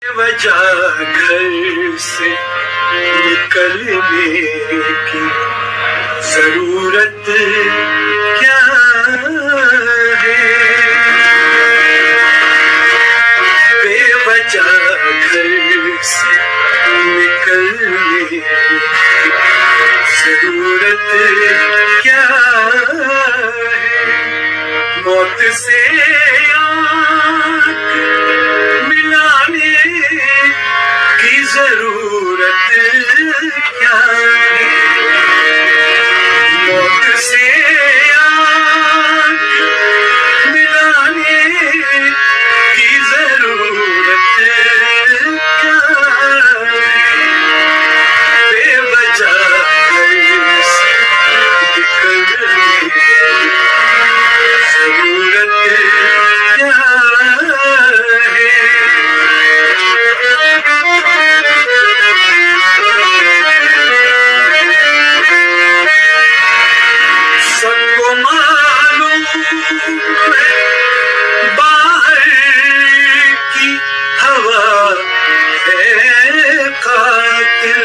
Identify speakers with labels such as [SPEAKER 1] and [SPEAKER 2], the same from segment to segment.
[SPEAKER 1] वजह घर से निकलने की जरूरत क्या है, बेवजह घर से निकलने की जरूरत क्या है, मौत से आंख मिलाने की जरूरत क्या है, मौत से आंख मिलाने की जरूरत क्या है, बेवजह घर से निकलने की जरूरत क्या है। सबको मालूम है बाहर की हवा है कातिल,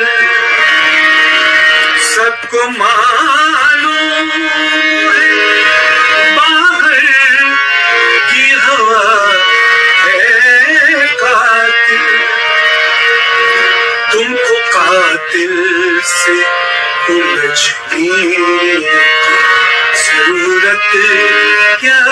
[SPEAKER 1] सबको मालूम है बाहर की हवा है कातिल, तुमको कातिल से उलझने की जरूरत क्या